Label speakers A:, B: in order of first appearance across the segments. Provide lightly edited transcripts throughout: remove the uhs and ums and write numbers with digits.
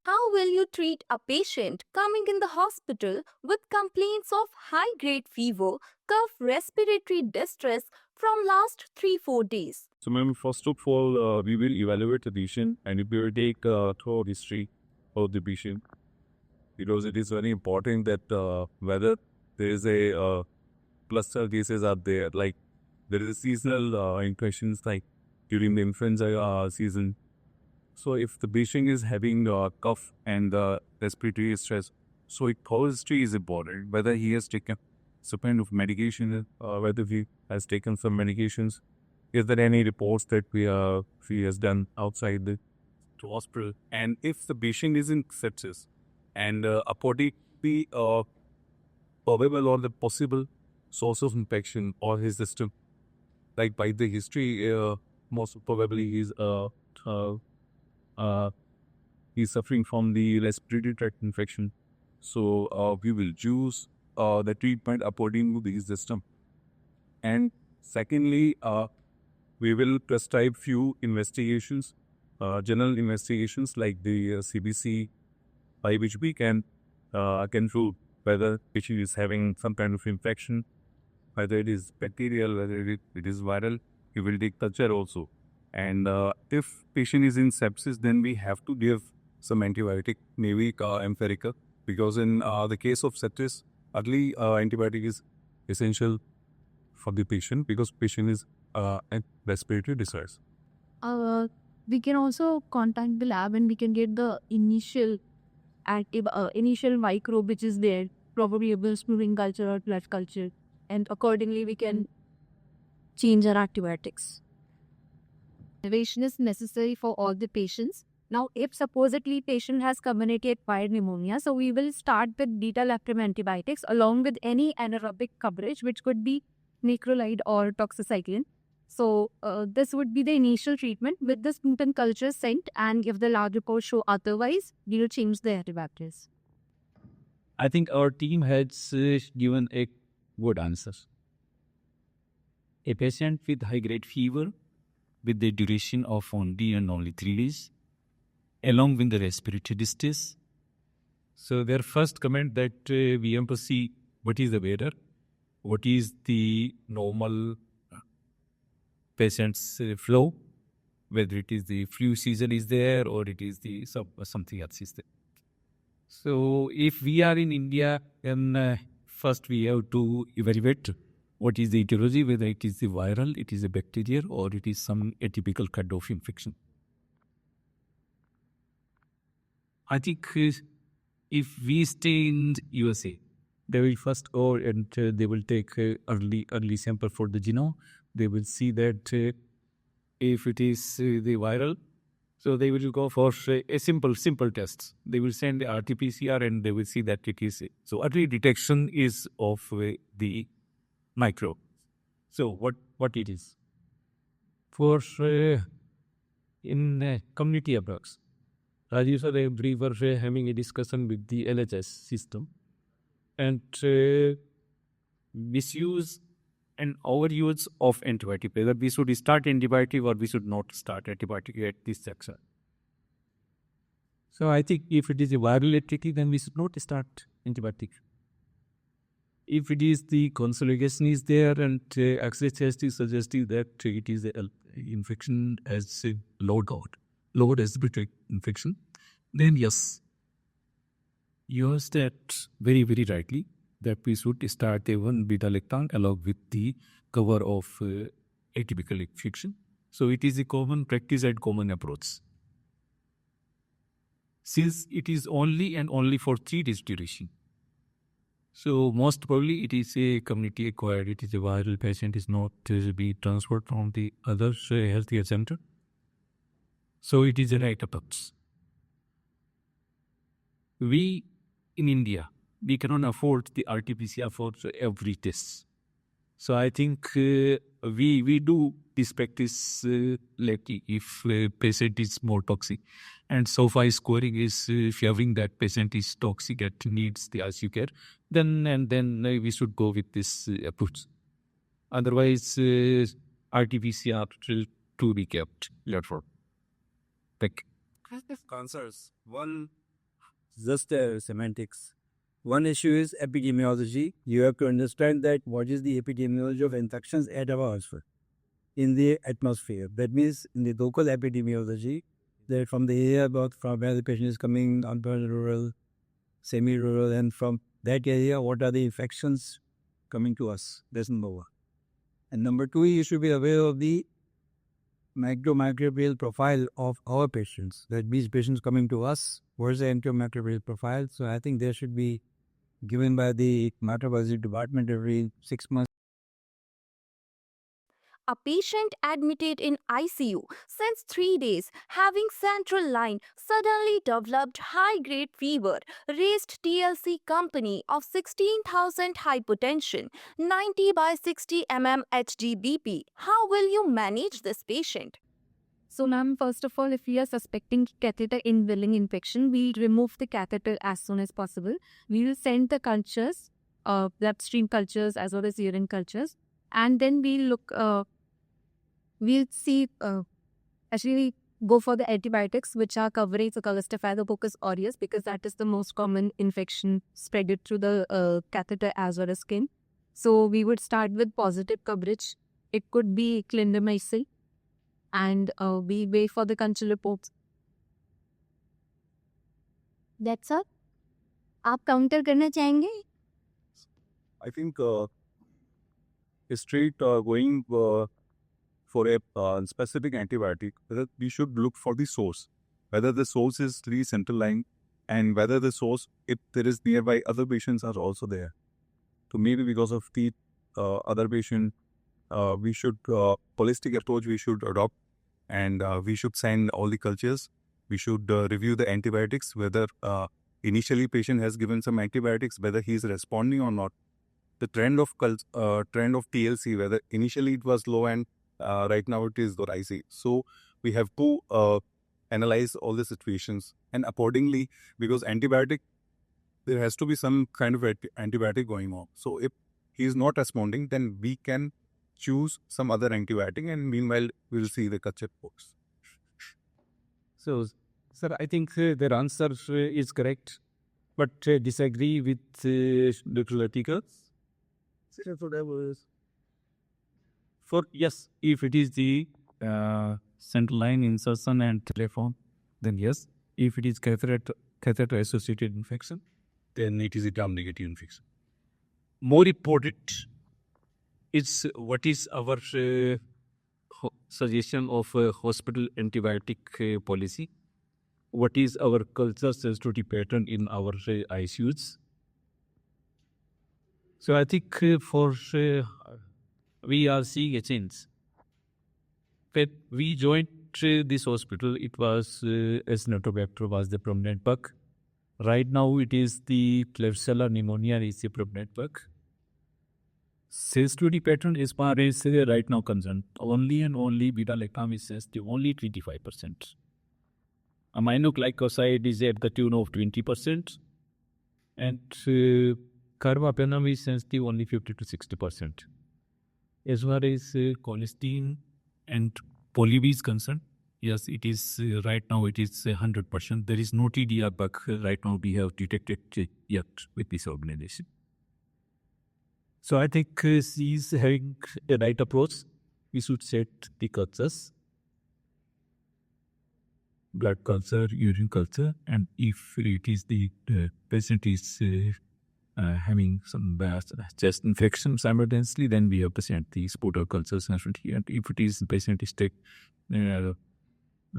A: How will you treat a patient coming in the hospital with complaints of high grade fever, cough, respiratory distress from last 3-4 days?
B: So, ma'am, first of all, we will evaluate the patient and we will take thorough history of the patient because it is very important that whether there is a cluster cases are there, like there is a seasonal infections like during the influenza season. So, if the patient is having cough and respiratory stress, so a thorough history is important. Whether he has taken some kind of medication, whether he has taken some medications, is there any reports that he has done outside the hospital? And if the patient is in sepsis and according the probable or the possible source of infection or his system, like by the history, most probably uh, uh, he's suffering from the respiratory tract infection. So we will choose the treatment according to the system. And secondly, we will prescribe few investigations, general investigations like the CBC, by which we can control whether patient is having some kind of infection, whether it is bacterial, whether it is viral. We will take culture also. And if patient is in sepsis, then we have to give some antibiotic, maybe Empirica, because in the case of sepsis, early antibiotic is essential for the patient because patient is at respiratory distress.
A: We can also contact the lab and we can get the initial microbe which is there, probably a smearing culture or blood culture, and accordingly we can change our antibiotics. Innovation is necessary for all the patients. Now, if supposedly patient has community acquired pneumonia, so we will start with beta-lactam antibiotics along with any anaerobic coverage, which could be macrolide or doxycycline. So this would be the initial treatment with the sputum culture sent, and if the lab reports show otherwise, we will change the antibiotics.
C: I think our team has given a good answer. A patient with high-grade fever with the duration of only and only 3 days, along with the respiratory distress. So their first comment that we have to see what is the weather, what is the normal patient's flow, whether it is the flu season is there or it is the something else is there. So if we are in India, then first we have to evaluate what is the etiology, whether it is the viral, it is a bacterial, or it is some atypical kind of infection. I think if we stay in USA, they will first go and they will take early sample for the genome. They will see that if it is the viral, so they will go for a simple test. They will send the RT-PCR and they will see that it is. So early detection is of the microbe. So what it is? For in community approach, as you said, we were having a discussion with the LHS system and misuse and overuse of antibiotic, whether we should start antibiotic or we should not start antibiotic at this section. So I think if it is a viral entity, then we should not start antibiotic. If it is the consolidation is there and X-ray test is suggesting that it is an infection as a low respiratory infection, then yes, you have said very, very rightly that we should start even beta-lactam along with the cover of atypical infection. So it is a common practice and common approach. Since it is only and only for 3 days duration, so most probably it is a community acquired, it is a viral patient, is not to be transferred from the other healthcare center. So it is a right approach. We in India, we cannot afford the RT-PCR for every test. So I think we do this practice like if patient is more toxic. And SOFA scoring is favoring that patient is toxic and needs the ICU care, then we should go with this approach. Otherwise, RT-PCR to be kept. Therefore,
B: Concerns. One,
D: just semantics. One issue is epidemiology. You have to understand that what is the epidemiology of infections at our hospital in the atmosphere. That means in the local epidemiology, that from the area about from where the patient is coming, urban, rural, semi-rural, and from that area, what are the infections coming to us? That's number one. And number two, you should be aware of the microbial profile of our patients. That means patients coming to us, what is the microbial profile? So I think there should be given by the microbiology department every 6 months.
E: A patient admitted in ICU since 3 days, having central line, suddenly developed high-grade fever, raised TLC company of 16,000 hypotension, 90 by 60 mm HGBP. How will you manage this patient?
A: So, ma'am, first of all, if we are suspecting catheter indwelling infection, we'll remove the catheter as soon as possible. We will send the cultures, bloodstream cultures as well as urine cultures, and then we'll see, actually go for the antibiotics which are covering the Staphylococcus aureus, because that is the most common infection spreaded through the catheter as well as skin. So we would start with positive coverage. It could be clindamycin, and we wait for the culture reports.
E: That's all. आप counter करना चाहेंगे?
B: I think straight going for a specific antibiotic, whether we should look for the source, whether the source is the central line, and whether the source, if there is nearby other patients are also there. So maybe because of the other patient, we should holistic approach we should adopt, and we should send all the cultures. We should review the antibiotics, whether initially patient has given some antibiotics, whether he is responding or not. The trend of TLC, whether initially it was low and right now it is rising. So we have to analyze all the situations, and accordingly, because antibiotic, there has to be some kind of antibiotic going on. So if he is not responding, then we can choose some other antibiotic, and meanwhile we'll see the culture reports.
C: So, sir, I think their answer is correct, but disagree with Dr. Latika. For yes, if it is the central line insertion and reform, then yes. If it is catheter associated infection, then it is a gram-negative infection. More important is what is our suggestion of hospital antibiotic policy. What is our culture sensitivity pattern in our ICUs? So I think we are seeing a change. When we joined this hospital, it was Acinetobacter was the prominent bug. Right now, it is the Klebsiella pneumonia is the prominent bug. Sensitivity pattern is far as right now concerned. Only and only beta-lactam is sensitive, only 25%. Aminoglycoside is at the tune of 20%. And carbapenem is sensitive only 50 to 60%. As far as colistin and polyb is concerned, yes, it is right now it is 100%. There is no TDR bug right now we have detected yet with this organization. So I think she is having a right approach. We should set the cultures, blood culture, urine culture, and if it is the patient is having some chest infection simultaneously, then we have to send the sputum cultures. And if it is the patient is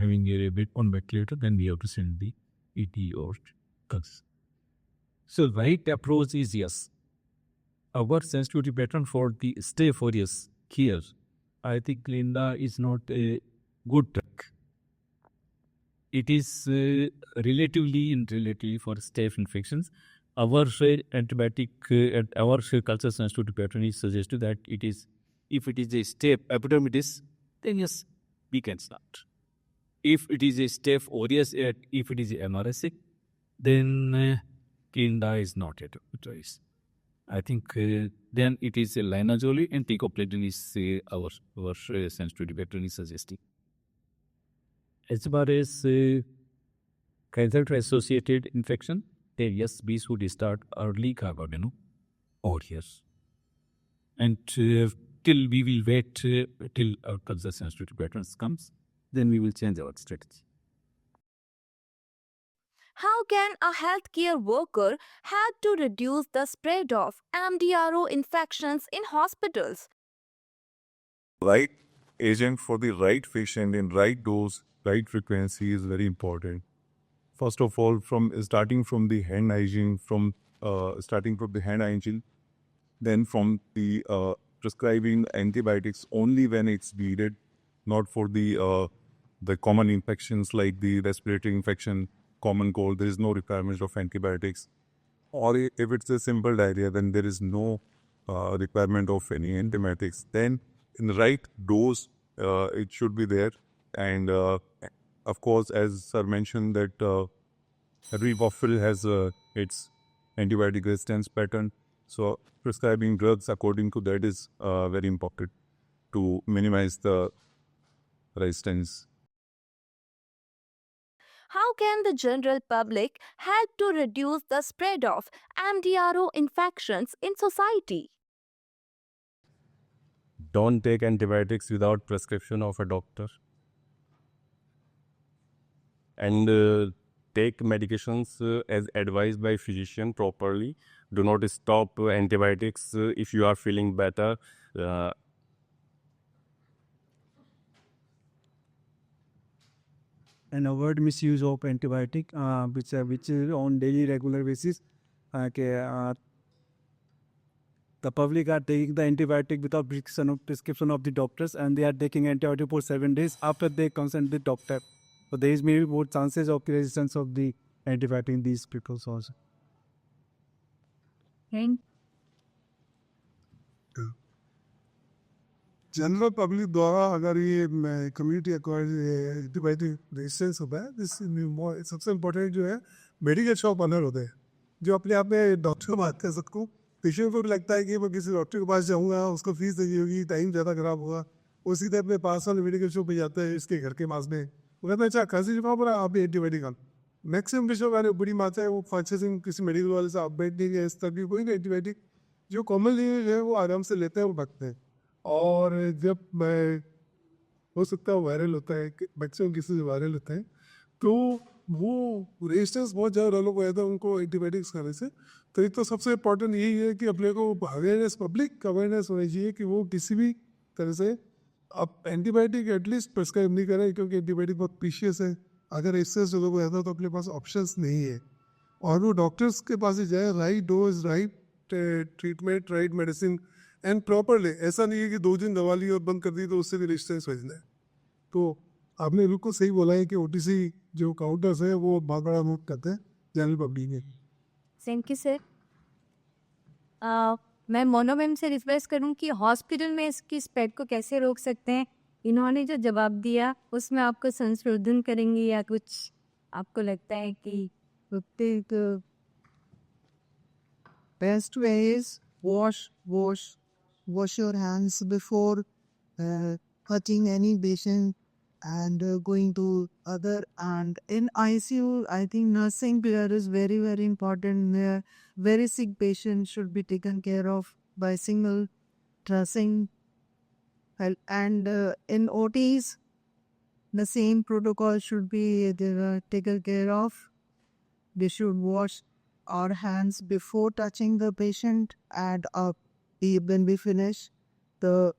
C: having a bit on ventilator, then we have to send the ET or cultures. So right approach is yes. Our sensitivity pattern for the stay 4 years here, I think Linda is not a good drug. It is relatively for staph infections. Our antibiotic and our culture sensitivity pattern is suggested that it is, if it is a staph epidermidis, then yes, we can start. If it is a staph aureus, if it is a MRSA, then Linda is not a choice. I think then it is a linazole and teicoplanin is our sensitivity pattern is suggesting. As far as cancer-associated infection, then yes, we should start early carbamino over here. And till we will wait till our culture sensitivity patterns comes, then we will change our strategy.
E: How can a healthcare worker help to reduce the spread of MDRO infections in hospitals?
B: Right agent for the right patient in right dose, right frequency is very important. First of all, starting from the hand hygiene, then from the prescribing antibiotics only when it's needed, not for the common infections like the respiratory infection, common cold. There is no requirement of antibiotics. Or if it's a simple diarrhea, then there is no requirement of any antibiotics. Then in the right dose, it should be there. And of course, as sir mentioned, that every hospital has its antibiotic resistance pattern. So prescribing drugs according to that is very important to minimize the resistance.
E: How can the general public help to reduce the spread of MDRO infections in society?
F: Don't take antibiotics without prescription of a doctor. And take medications as advised by physician properly. Do not stop antibiotics if you are feeling better.
D: And avoid misuse of antibiotic, which is on daily regular basis. The public are taking the antibiotic without prescription of the doctors, and they are taking antibiotic for 7 days after they consult the doctor. So there is maybe more chances of resistance of the antibiotic in these people also.
G: General public द्वारा अगर ये community acquired antibiotic resistance होता है, this सबसे important जो है medical shop owner होते हैं, जो अपने आप में डॉक्टर बात कर सकूँ. पेशेंट को भी लगता है कि मैं किसी डॉक्टर के पास जाऊँगा, उसको फीस देनी होगी, टाइम ज़्यादा खराब होगा. वो सीधे अपने पास वाले मेडिकल शॉप पे जाता है, इसके घर के पास में. वो कहता है अच्छा खांसी जुकाम पर आप एंटीबायोटिक आना. मैक्सिमम पेशेंट वाले बड़ी मात्रा है वो परचेसिंग किसी मेडिकल वाले से आप बैठ नहीं गए, इस तरह की कोई ना एंटीबायोटिक जो कॉमनली है वो आराम से लेते हैं, वो भगते हैं. और जब मैं हो सकता है वायरल होता है, मैक्सिमम केसेस वायरल होता है, तो वो रेजिस्टेंस बहुत ज़्यादा डेवलप हो जाता है उनको एंटीबायोटिक्स खाने से. तो एक तो सबसे इम्पोर्टेंट यही है कि अपने को अवेयरनेस, पब्लिक अवेयरनेस होनी चाहिए कि वो किसी भी तरह से अब एंटीबायोटिक एटलीस्ट प्रिस्क्राइब नहीं करें, क्योंकि एंटीबायोटिक बहुत प्रीशियस है. अगर रेजिस्टेंस डेवलप हो जाता है तो अपने पास ऑप्शंस नहीं है, और वो डॉक्टर्स के पास ही जाए, right dose, right treatment, right medicine and properly. ऐसा नहीं है कि 2 दिन दवा ली और बंद कर दी तो उससे भी रेजिस्टेंस हो जाए. तो आपने बिल्कुल सही बोला है कि ओटीसी जो काउंटर्स है वो बहुत बड़ा रूप करते हैं जनरल पब्लिक में.
A: Thank you sir. मैं मोनो मैम से रिक्वेस्ट करूं कि हॉस्पिटल में इसकी स्प्रेड को कैसे रोक सकते हैं. इन्होंने जो जवाब दिया उसमें आपको संशोधन करेंगे या कुछ आपको लगता है कि
H: best way is wash your hands before touching any patient and going to other. And in ICU, I think nursing care is very, very important. There, very sick patients should be taken care of by single dressing. And in OTs, the same protocol should be taken care of. We should wash our hands before touching the patient, and when we finish the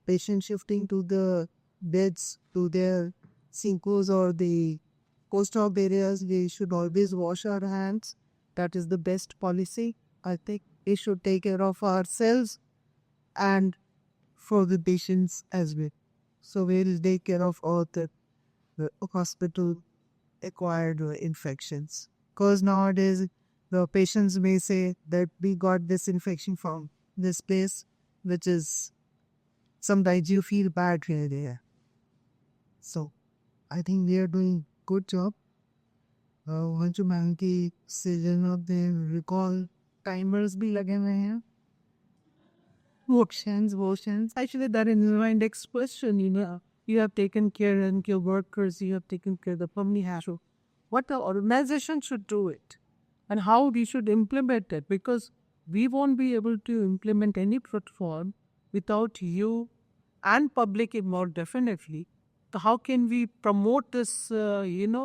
H: patient shifting to the beds, to their sinkos or the post-op areas, we should always wash our hands. That is the best policy. I think we should take care of ourselves and for the patients as well. So we will take care of all the hospital acquired infections. Because nowadays the patients may say that we got this infection from this place, which is sometimes you feel bad here there. So I think we are doing good job. Vanshu ma'am की season of the recall timers भी लगे हुए हैं. Motions. Actually, that is my next question. You have taken care of your workers, you have taken care of the family. what the organization should do it and how we should implement it, because we won't be able to implement any protocol without you and public involved definitely. So how can we promote this, and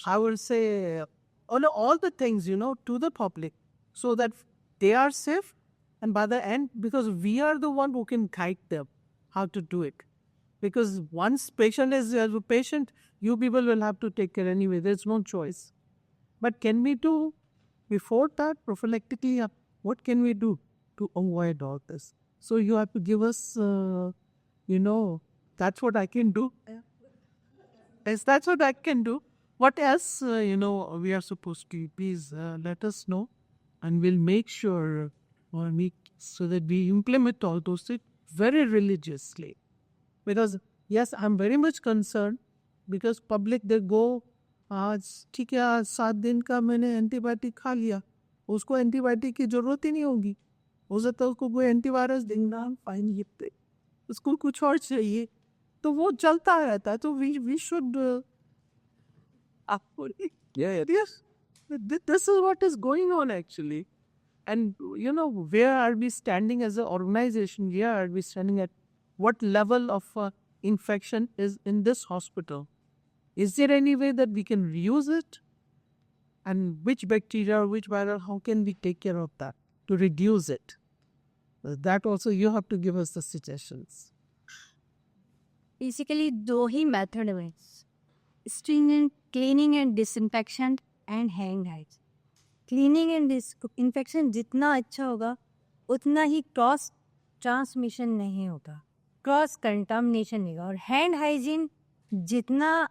H: I will say all the things, to the public so that they are safe, and by the end, because we are the one who can guide them how to do it. Because once patient is a patient, you people will have to take care anyway. There's no choice. But can we do before that prophylactically? What can we do to avoid all this? So you have to give us, that's what I can do. Yes, that's what I can do. What else, we are supposed to? Please let us know, and we'll make sure so that we implement all those things very religiously. Because yes, I'm very much concerned because public they go, आज ठीक है आज 7 दिन का मैंने antibiotic खा लिया, उसको एंटीबायोटिक की जरूरत ही नहीं होगी, हो सकता है उसको कोई एंटीवायरस देना फाइन लिखते, उसको कुछ और चाहिए, तो वो चलता रहता है. तो we should yes, this is what is going on actually. And where are we standing as an organization? Where are we standing at what level of infection is in this hospital? Is there any way that we can reuse it? And which bacteria or which viral, how can we take care of that to reduce it? That also you have to give us the suggestions.
A: Basically, दो ही method है, stringent cleaning and disinfection and hand hygiene. Cleaning and disinfection जितना अच्छा होगा उतना ही cross transmission नहीं होगा, cross contamination नहीं होगा. और हैंड हाइजीन जितना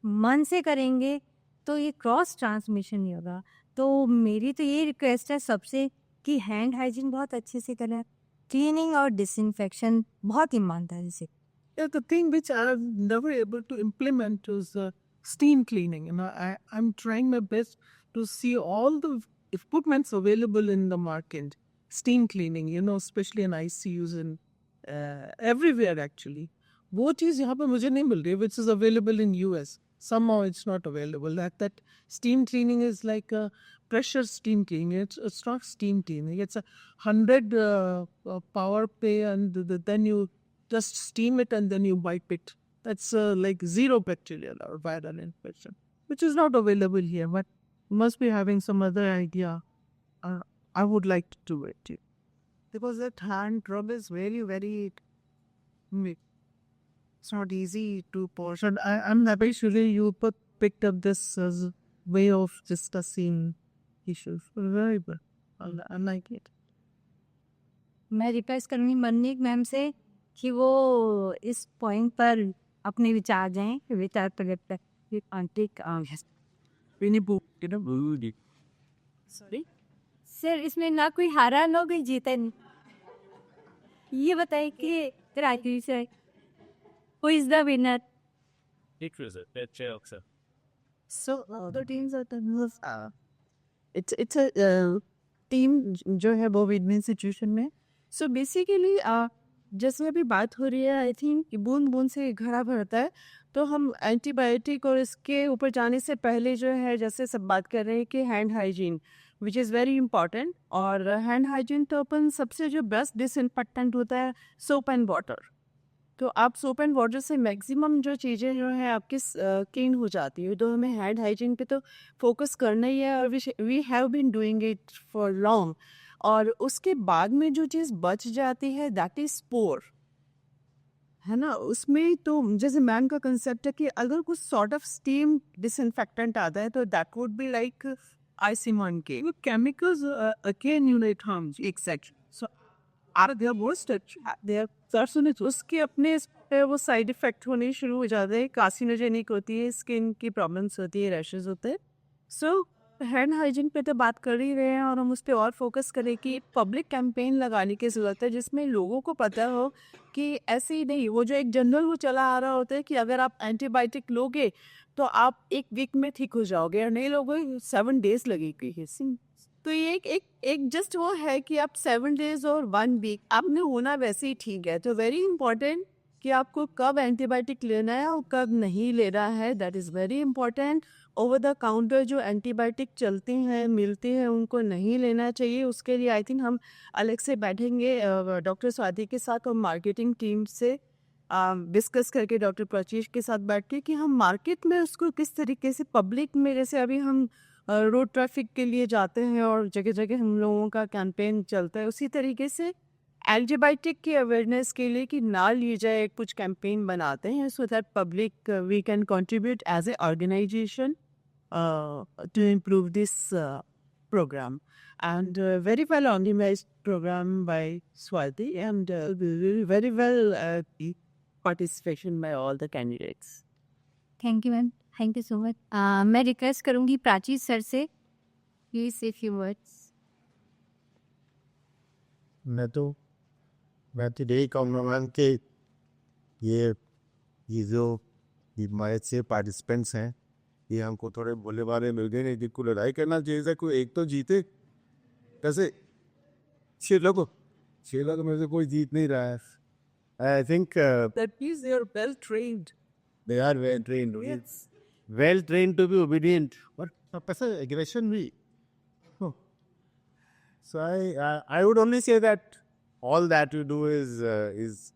A: मन से करेंगे तो ये क्रॉस ट्रांसमिशन नहीं होगा. तो मेरी तो ये रिक्वेस्ट है सबसे कि हैंड हाइजीन बहुत अच्छे से करें, क्लीनिंग और डिसइंफेक्शन बहुत ईमानदारी से.
H: Yeah, the thing which I'm never able to implement is steam cleaning. I'm trying my best to see all the equipments available in the market. Steam cleaning, especially in ICUs and everywhere actually. वो चीज़ यहाँ पे मुझे नहीं मिल रही, which is available in US. Somehow it's not available. That steam cleaning is like a pressure steam cleaning. It's not steam cleaning. It's 100 power pay, and then you just steam it and then you wipe it. That's like zero bacterial or viral infection, which is not available here. But you must be having some other idea. I would like to do it too. Because that hand rub is very, very... It's not easy to push. And I'm happy surely you picked up this as a way of discussing issues. Very good. I like it.
A: मैं request करूँगी मनीक ma'am से कि वो इस point पर अपने विचार दें, विचार प्रकट करें. आंतरिक सॉरी सर, इसमें ना कोई हारा ना कोई जीता. ये बताइए कि Rajveer sir, who is the winner?
C: It was a joke, sir.
H: So the teams are it's a team जो है वो विन सिचुएशन में. सो बेसिकली जैसे अभी बात हो रही है, आई थिंक बूंद बूंद से घड़ा भरता है. तो हम एंटीबायोटिक और इसके ऊपर जाने से पहले जो है, जैसे सब बात कर रहे हैं कि hand hygiene which is very important. और हैंड हाइजीन तो अपन सबसे जो बेस्ट डिसइंफेक्टेंट होता है सोप एंड वाटर. तो आप सोप एंड वाटर से मैक्सिमम जो चीज़ें जो है आपकी क्लीन हो जाती है. तो हमें हैंड हाइजीन पे तो फोकस करना ही है, और we have been doing it for long. और उसके बाद में जो चीज़ बच जाती है दैट इज स्पोर, है ना. उसमें तो जैसे मैम का कंसेप्ट है कि अगर कुछ सॉर्ट ऑफ स्टीम डिसइंफेक्टेंट आता है तो दैट वुड बी लाइक आइसिमॉन के chemicals again unit harm etcetera. So are there most there सर्सोनेट उसके अपने वो साइड इफेक्ट होने शुरू हो जाते हैं. कार्सिनोजेनिक होती है, स्किन की प्रॉब्लम्स होती है, रैशेज होते हैं. सो हैंड हाइजीन पे तो बात कर ही रहे हैं, और हम उस पर और फोकस करें कि पब्लिक कैंपेन लगाने की ज़रूरत है जिसमें लोगों को पता हो कि ऐसे ही नहीं. वो जो एक जनरल वो चला आ रहा होता है कि अगर आप एंटीबायोटिक लोगे तो आप 1 वीक में ठीक हो जाओगे, और नहीं लोगे 7 डेज लगेगी. तो ये एक जस्ट वो है कि आप 7 डेज और 1 वीक आपने होना वैसे ही ठीक है. तो वेरी इंपॉर्टेंट कि आपको कब एंटीबायोटिक लेना है और कब नहीं लेना है, that is very important. Over the counter जो एंटीबायोटिक चलती हैं मिलती हैं उनको नहीं लेना चाहिए। उसके लिए आई थिंक हम अलग से बैठेंगे डॉक्टर स्वाति के साथ और मार्केटिंग टीम से डिस्कस करके डॉक्टर प्रचीश के साथ बैठ के कि हम मार्केट में उसको किस तरीके से पब्लिक में, जैसे अभी हम रोड ट्रैफिक के लिए जाते हैं और जगह जगह हम लोगों का कैंपेन चलता है, उसी तरीके से एंटीबायोटिक की अवेयरनेस के लिए कि ना ली जाए कुछ कैंपेन बनाते हैं so that public we can contribute as a organisation to improve this program and very well organized program by Swati and very well participation by all the candidates.
A: Thank you ma'am, thank you so much. मैं request करूंगी Prachi sir से, please से few words.
I: मैं तो यही कहूँगा ma'am कि ये जो हमारे 6 पार्टिसिपेंट्स हैं, ये हमको थोड़े भोले भाले मिल गए, नहीं जिनको लड़ाई करना चाहिए था, कोई एक तो जीते। कैसे 6 लोग में से कोई जीत नहीं रहा है। I think
H: That means they are well trained.
I: they are well trained.
H: Yes.
I: Well trained to be obedient. But aggression भी. Oh. So I would only say that all that you do is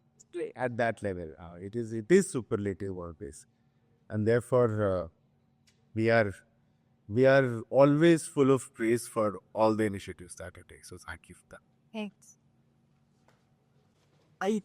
I: at that level. It is superlative always, and therefore we are always full of praise for all the initiatives that you take. So thank you for that.
A: Thanks.
H: I